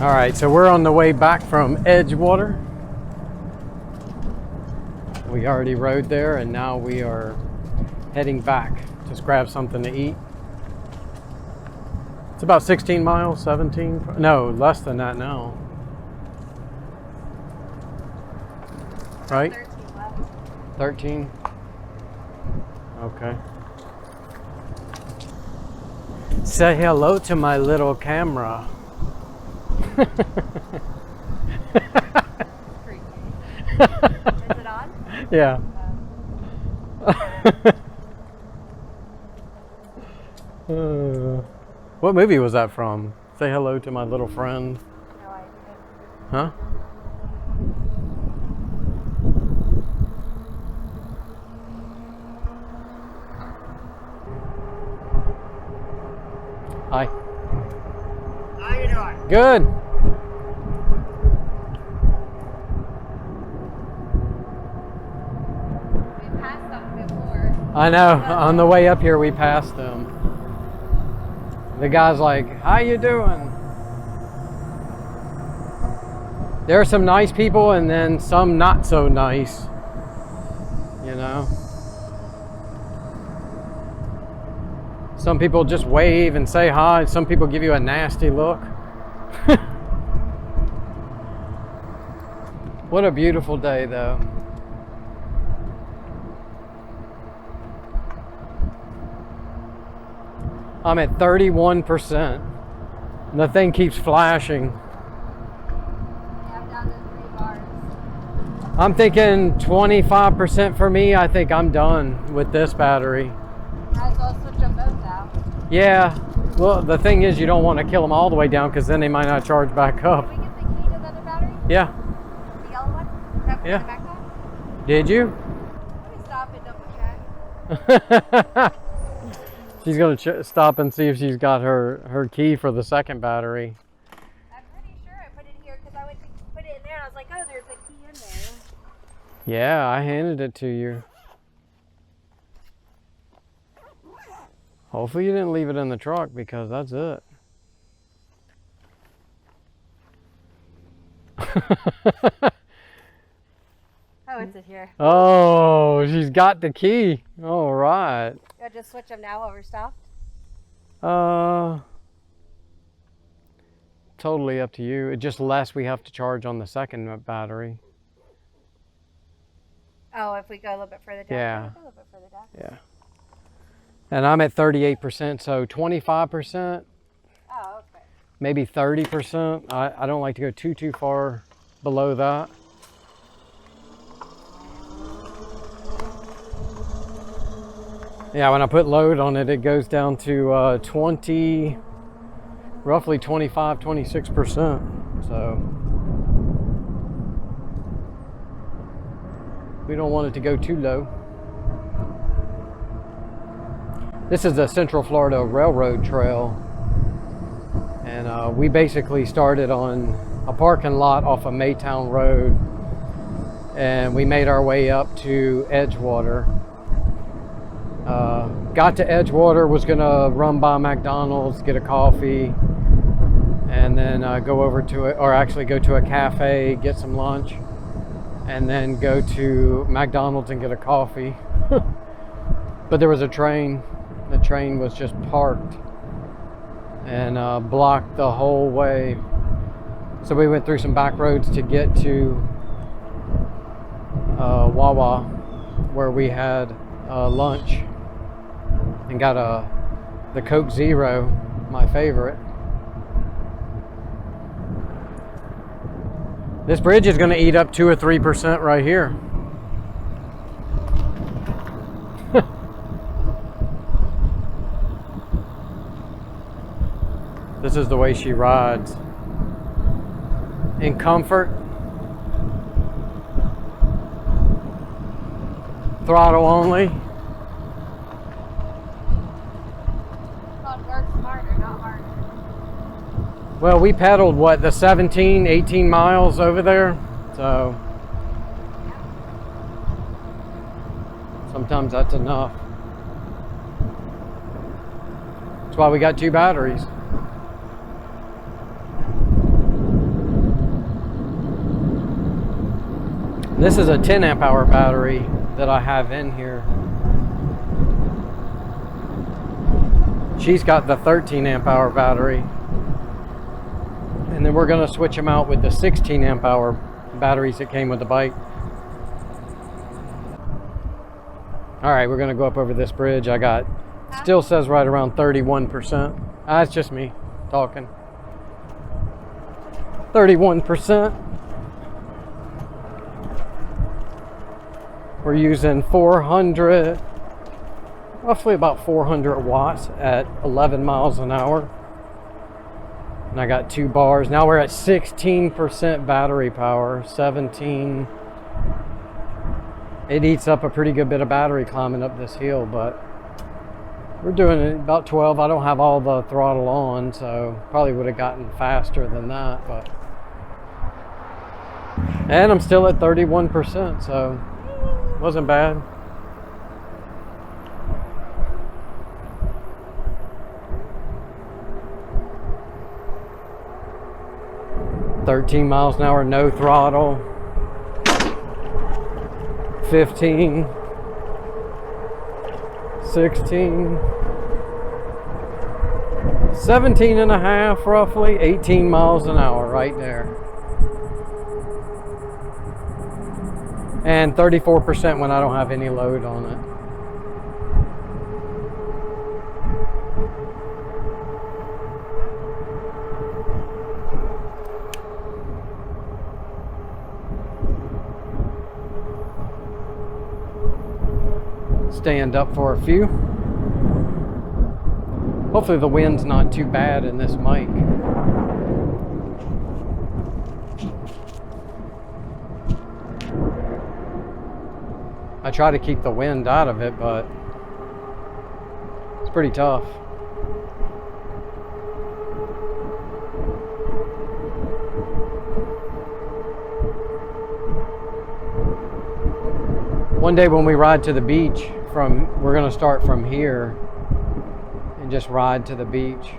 All right, so we're on the way back from Edgewater. We already rode there and now we are heading back. Just grab something to eat. It's about 16 miles, 17, no, less than that now. Right? 13? Okay. Say hello to my little camera. Is it on? Yeah. What movie was that from? Say hello to my little friend. No idea. Huh? Hi. How you doing? Good. We passed them before. I know. On the way up here, we passed them. The guy's like, "How you doing?" There are some nice people, and then some not so nice. You know. Some people just wave and say hi. Some people give you a nasty look. What a beautiful day, though. I'm at 31%. And the thing keeps flashing. I'm down to 3 bars. I'm thinking 25% for me. I think I'm done with this battery. Might as well switch them both out. Yeah. Well, the thing is, you don't want to kill them all the way down because then they might not charge back up. Did we get the key to the other battery? Yeah. The yellow one? Is that Yeah. in the backpack? Did you? Let me stop and double check. She's going to stop and see if she's got her key for the second battery. I'm pretty sure I put it here because I went to put it in there and I was like, oh, there's a key in there. Yeah, I handed it to you. Hopefully you didn't leave it in the truck because that's it. Oh, it's in here. Oh, she's got the key. All right. You want to just switch them now while we're stopped? Totally up to you. It just less we have to charge on the second battery. Oh, if we go a little bit further down. Yeah. Go a little bit further down. Yeah. And I'm at 38%, so 25%, Oh, okay. maybe 30%. I don't like to go too far below that. Yeah, when I put load on it, it goes down to 20, roughly 25, 26%. So we don't want it to go too low. This is the Central Florida Railroad Trail. And we basically started on a parking lot off of Maytown Road. And we made our way up to Edgewater. Got to Edgewater, was gonna run by McDonald's, get a coffee, and then go over to it, or actually go to a cafe, get some lunch, and then go to McDonald's and get a coffee. But there was a train. The train was just parked and blocked the whole way. So we went through some back roads to get to Wawa, where we had lunch, and got the Coke Zero, my favorite. This bridge is going to eat up 2 or 3% right here. This is the way she rides. In comfort. Throttle only. Called work smarter, not harder. Well, we pedaled, what, the 17, 18 miles over there? So sometimes that's enough. That's why we got 2 batteries. This is a 10 amp hour battery that I have in here. She's got the 13 amp hour battery. And then we're gonna switch them out with the 16 amp hour batteries that came with the bike. All right, we're gonna go up over this bridge. I got, still says right around 31%. It's just me talking. 31%. We're using 400, roughly about 400 watts at 11 miles an hour. And I got 2 bars. Now we're at 16% battery power, 17. It eats up a pretty good bit of battery climbing up this hill, but we're doing it about 12. I don't have all the throttle on, so probably would have gotten faster than that, but. And I'm still at 31%, so wasn't bad. $13 miles an hour, no throttle. 15, 16, 17 and a half, roughly 18 miles an hour right there. And 34% when I don't have any load on it. Stand up for a few. Hopefully the wind's not too bad in this mic. I try to keep the wind out of it, but it's pretty tough. One day when we ride to the beach, we're gonna start from here and just ride to the beach.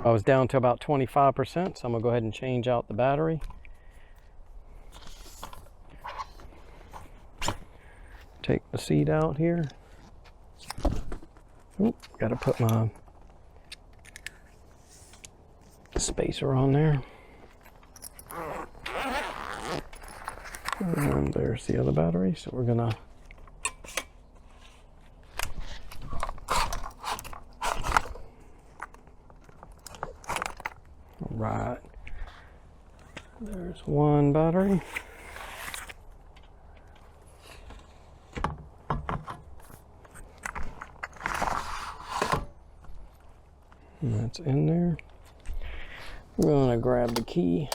I was down to about 25%, so I'm gonna go ahead and change out the battery. Take the seat out here. Oop, gotta put my spacer on there. And there's the other battery, so we're gonna right. There's one battery. And that's in there. I'm gonna grab the key.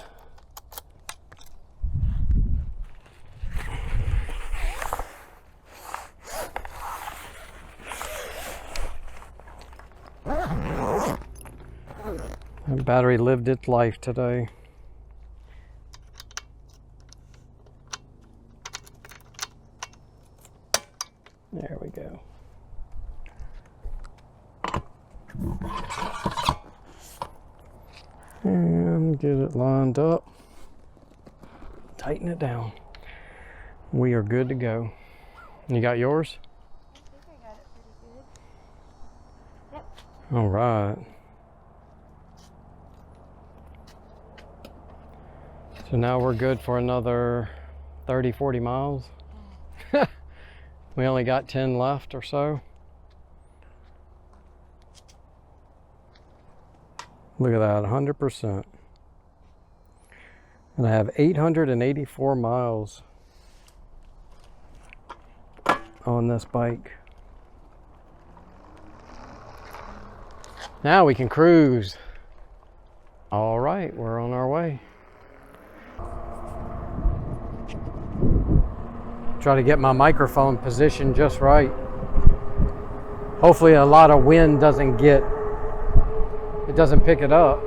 The battery lived its life today. There we go. And get it lined up. Tighten it down. We are good to go. You got yours? I think I got it pretty good. Yep. All right. So now we're good for another 30, 40 miles. We only got 10 left or so. Look at that, 100%. And I have 884 miles on this bike. Now we can cruise. All right, we're on our way. Try to get my microphone positioned just right. Hopefully a lot of wind doesn't pick it up.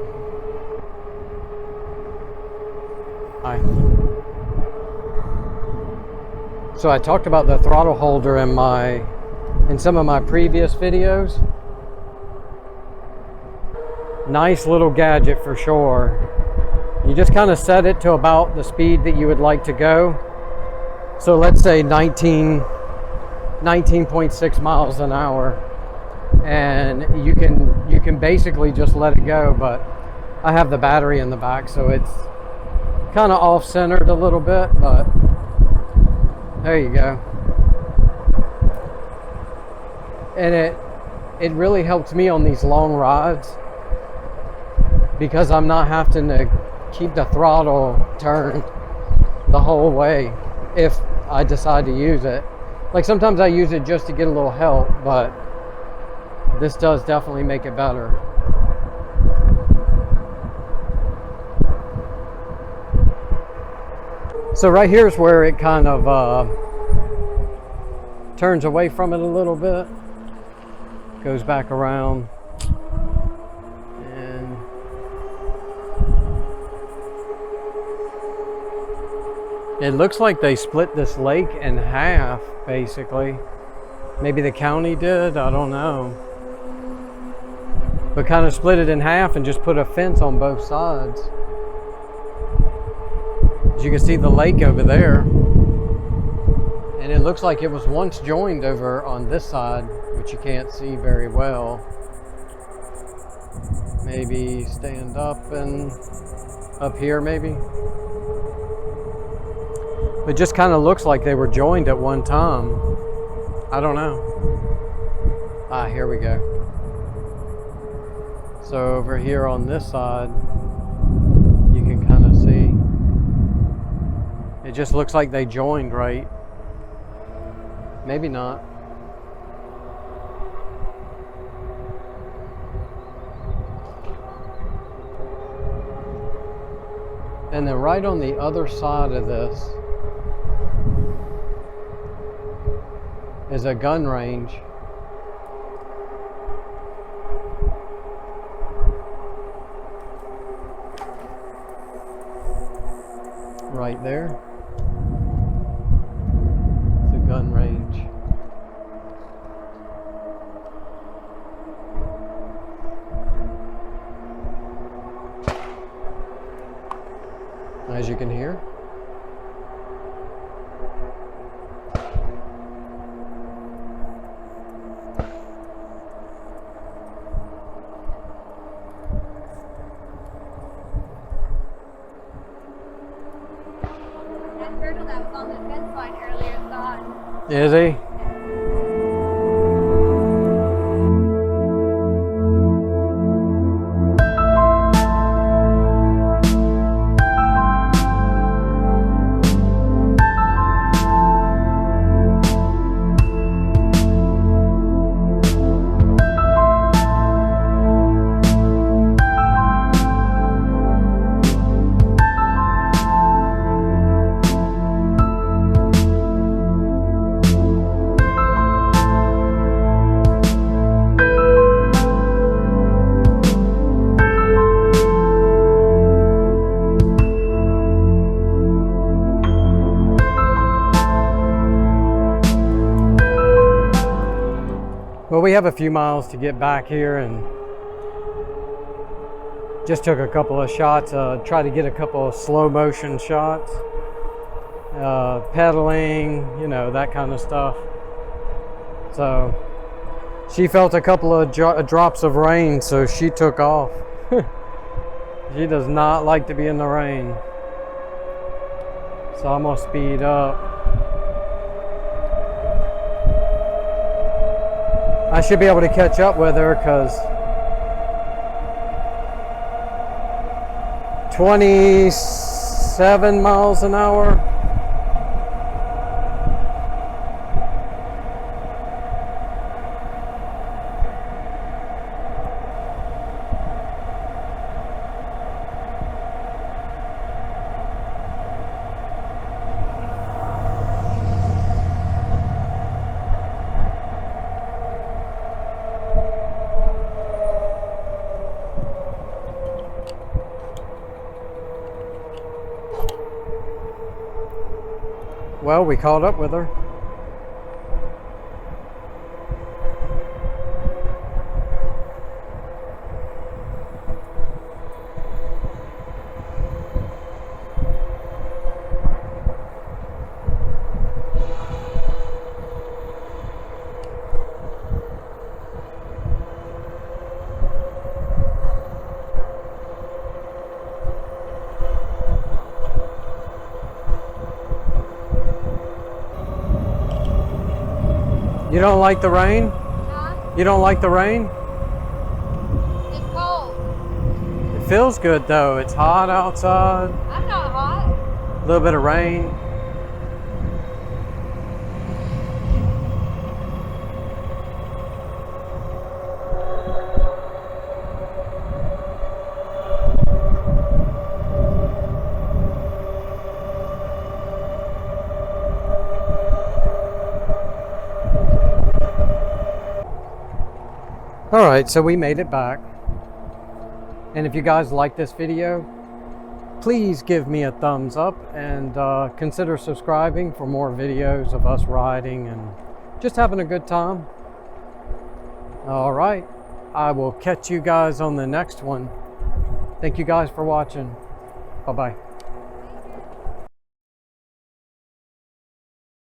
So I talked about the throttle holder in some of my previous videos. Nice little gadget for sure. You just kind of set it to about the speed that you would like to go. So let's say 19.6 miles an hour, and you can basically just let it go. But I have the battery in the back, so it's kind of off-centered a little bit, but there you go. And it really helps me on these long rides because I'm not having to keep the throttle turned the whole way if I decide to use it. Like sometimes I use it just to get a little help, but this does definitely make it better. So right here is where it kind of turns away from it a little bit, goes back around, and it looks like they split this lake in half, basically. Maybe the county did, I don't know. But kind of split it in half and just put a fence on both sides. As you can see the lake over there. And it looks like it was once joined over on this side, which you can't see very well. Maybe stand up and up here maybe. It just kind of looks like they were joined at one time. I don't know. Ah, here we go. So over here on this side, you can kind of see. It just looks like they joined right. Maybe not. And then right on the other side of this is a gun range. Right there. It's a gun range. As you can hear. That turtle that was on the fence line earlier saw it. Is he? Well, we have a few miles to get back here and just took a couple of shots, try to get a couple of slow motion shots, pedaling, you know, that kind of stuff. So she felt a couple of drops of rain, so she took off. She does not like to be in the rain. So I'm gonna speed up. I should be able to catch up with her because 27 miles an hour. Well, we caught up with her. You don't like the rain? Huh? You don't like the rain? It's cold. It feels good though. It's hot outside. I'm not hot. A little bit of rain. All right, so we made it back. And if you guys like this video, please give me a thumbs up and consider subscribing for more videos of us riding and just having a good time. All right, I will catch you guys on the next one. Thank you guys for watching. Bye-bye.